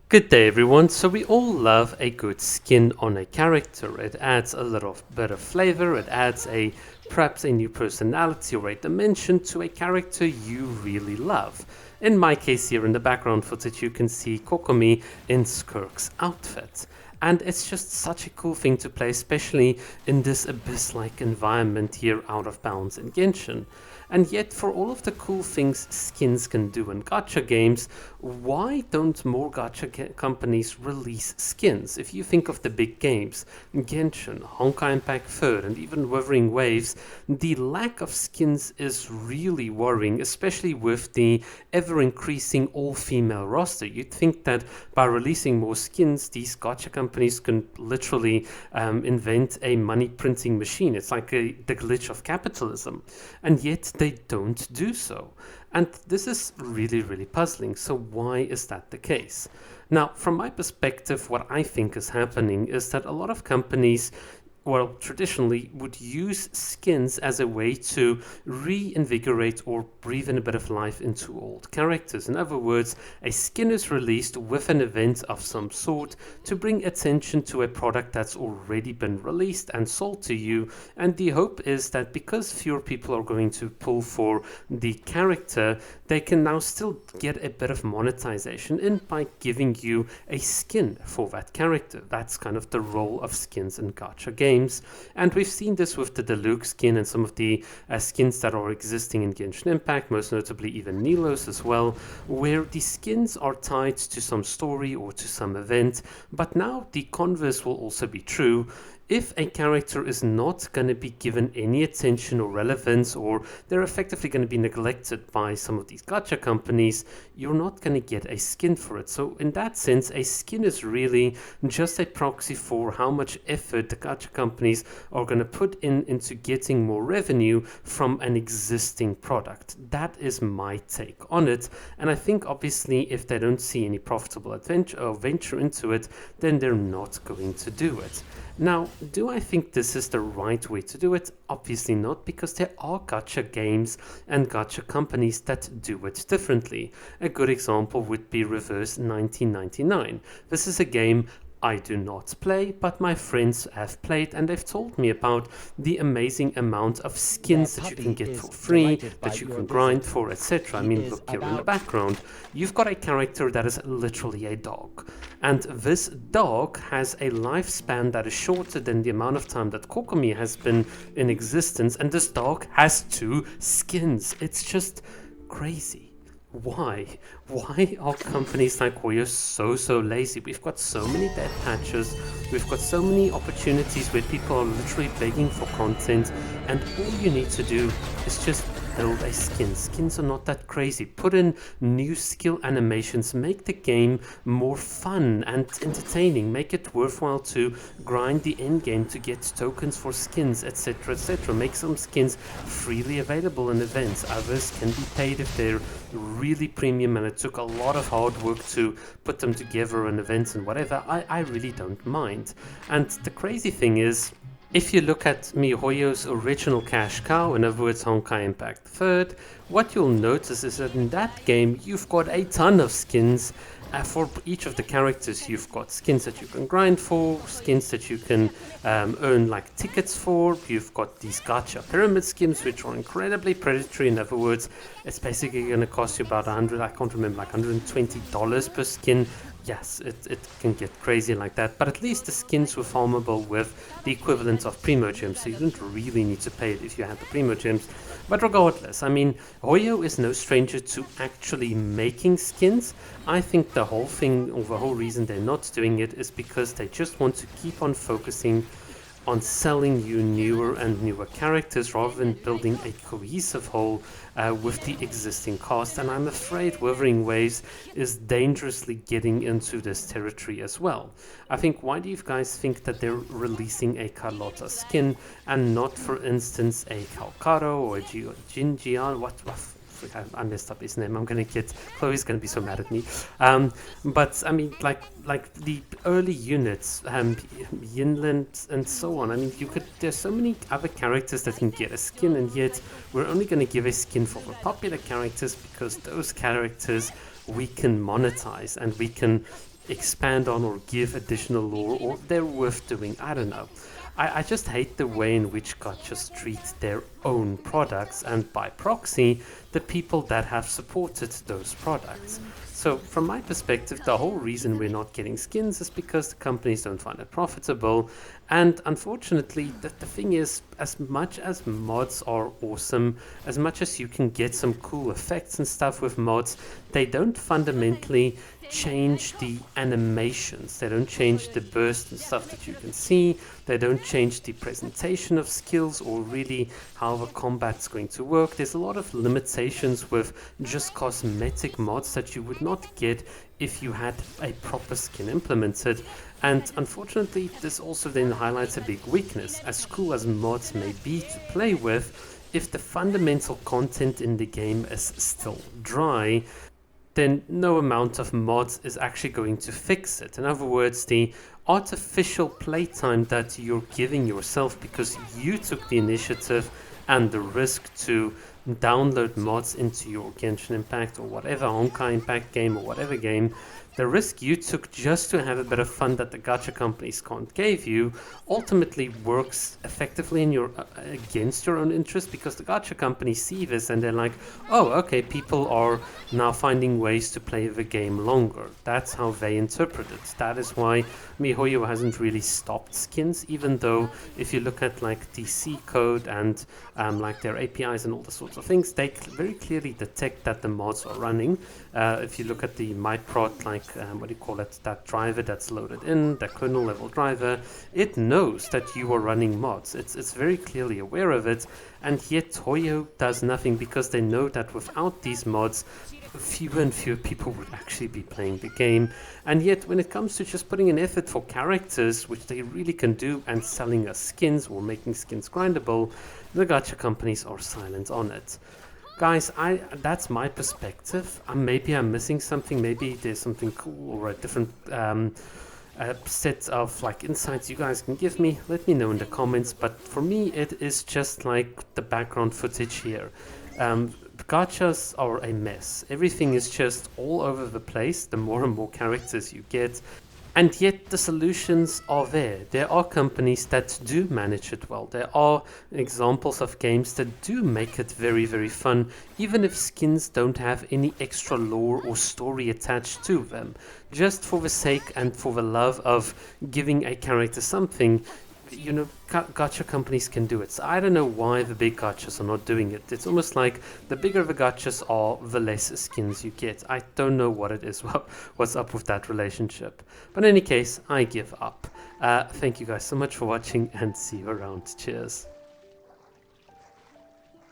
Good day everyone. So we all love a good skin on a character. It adds a little bit of flavor, it adds perhaps a new personality or a dimension to a character you really love. In my case here in the background footage you can see Kokomi in Skirk's outfit. And it's just such a cool thing to play, especially in this abyss-like environment here out of bounds in Genshin. And yet, for all of the cool things skins can do in gacha games, why don't more gacha companies release skins? If you think of the big games, Genshin, Honkai Impact 3rd, and even Wuthering Waves, the lack of skins is really worrying, especially with the ever-increasing all-female roster. You'd think that by releasing more skins, these gacha companies can literally invent a money-printing machine. It's like the glitch of capitalism. And yet, they don't do so. And this is really, really puzzling. So why is that the case? Now, from my perspective, what I think is happening is that a lot of companies, well, traditionally would use skins as a way to reinvigorate or breathe in a bit of life into old characters. In other words, a skin is released with an event of some sort to bring attention to a product that's already been released and sold to you, and the hope is that because fewer people are going to pull for the character, they can now still get a bit of monetization in by giving you a skin for that character. That's kind of the role of skins in gacha games. And we've seen this with the Deluxe skin and some of the skins that are existing in Genshin Impact, most notably even Nilos as well, where the skins are tied to some story or to some event. But now the converse will also be true. If a character is not going to be given any attention or relevance, or they're effectively going to be neglected by some of these gacha companies, you're not going to get a skin for it. So in that sense, a skin is really just a proxy for how much effort the gacha companies are going to put into getting more revenue from an existing product. That is my take on it. And I think obviously if they don't see any profitable adventure or venture into it, then they're not going to do it. Now, do I think this is the right way to do it? Obviously not, because there are gacha games and gacha companies that do it differently. A good example would be Reverse 1999. This is a game I do not play, but my friends have played and they've told me about the amazing amount of skins that you can get for free, that you can grind for, etc. I mean, look here in the background. You've got a character that is literally a dog. And this dog has a lifespan that is shorter than the amount of time that Kokomi has been in existence. And this dog has 2 skins. It's just crazy. Why? Why are companies like Wuwa so lazy? We've got so many dead patches, we've got so many opportunities where people are literally begging for content, and all you need to do is just build a skin. Skins are not that crazy. Put in new skill animations, make the game more fun and entertaining, make it worthwhile to grind the end game to get tokens for skins, etc, etc. Make some skins freely available in events. Others can be paid if they're really premium and it took a lot of hard work to put them together in events and whatever. I really don't mind. And the crazy thing is, if you look at MiHoYo's original cash cow, in other words Honkai Impact 3rd, what you'll notice is that in that game you've got a ton of skins. For each of the characters you've got skins that you can grind for, skins that you can earn like tickets for. You've got these gacha pyramid skins which are incredibly predatory. In other words, it's basically going to cost you about I can't remember, like $120 per skin. Yes, it can get crazy like that, but at least the skins were farmable with the equivalent of Primo Gems, so you didn't really need to pay it if you had the Primo Gems. But regardless, I mean, Hoyo is no stranger to actually making skins. I think the whole thing, or the whole reason they're not doing it is because they just want to keep on focusing on selling you newer and newer characters rather than building a cohesive whole with the existing cast. And I'm afraid Wuthering Waves is dangerously getting into this territory as well. I think, why do you guys think that they're releasing a Carlotta skin and not, for instance, a Calcaro or a Jinjian? What? I messed up his name. Chloe's gonna be so mad at me. But I mean, like the early units, Yinland and so on. I mean, there's so many other characters that can get a skin, and yet we're only gonna give a skin for the popular characters because those characters we can monetize and we can expand on or give additional lore, or they're worth doing. I don't know. I just hate the way in which gachas treat their own products, and by proxy, the people that have supported those products. So from my perspective, the whole reason we're not getting skins is because the companies don't find it profitable. And unfortunately, the thing is, as much as mods are awesome, as much as you can get some cool effects and stuff with mods, they don't fundamentally change the animations. They don't change the burst and stuff that you can see. They don't change the presentation of skills or really how the combat's going to work. There's a lot of limitations with just cosmetic mods that you would not get if you had a proper skin implemented. And unfortunately, this also then highlights a big weakness. As cool as mods may be to play with, if the fundamental content in the game is still dry, then no amount of mods is actually going to fix it. In other words, the artificial playtime that you're giving yourself because you took the initiative and the risk to download mods into your Genshin Impact or whatever Honkai Impact game or whatever game, the risk you took just to have a bit of fun that the gacha companies can't give you ultimately works effectively in your against your own interest, because the gacha companies see this and they're like, oh, okay, people are now finding ways to play the game longer. That's how they interpret it. That is why MiHoYo hasn't really stopped skins, even though if you look at like DC code and like their APIs and all the sorts of things, they very clearly detect that the mods are running. If you look at the MyProt, like what do you call it, that driver that's loaded in, that kernel level driver, it knows that you are running mods. It's very clearly aware of it, and yet Hoyo does nothing because they know that without these mods, fewer and fewer people would actually be playing the game. And yet when it comes to just putting an effort for characters, which they really can do, and selling us skins or making skins grindable, the gacha companies are silent on it. Guys, that's my perspective. Maybe I'm missing something. Maybe there's something cool or a different set of like insights you guys can give me. Let me know in the comments. But for me, it is just like the background footage here. Gachas are a mess. Everything is just all over the place the more and more characters you get. And yet the solutions are there. There are companies that do manage it well. There are examples of games that do make it very, very fun, even if skins don't have any extra lore or story attached to them. Just for the sake and for the love of giving a character something, you know, gacha companies can do it. So I don't know why the big gachas are not doing it. It's almost like the bigger the gachas are, the less skins you get. I don't know what it is, what's up with that relationship. But in any case, I give up. Thank you guys so much for watching, and see you around. Cheers.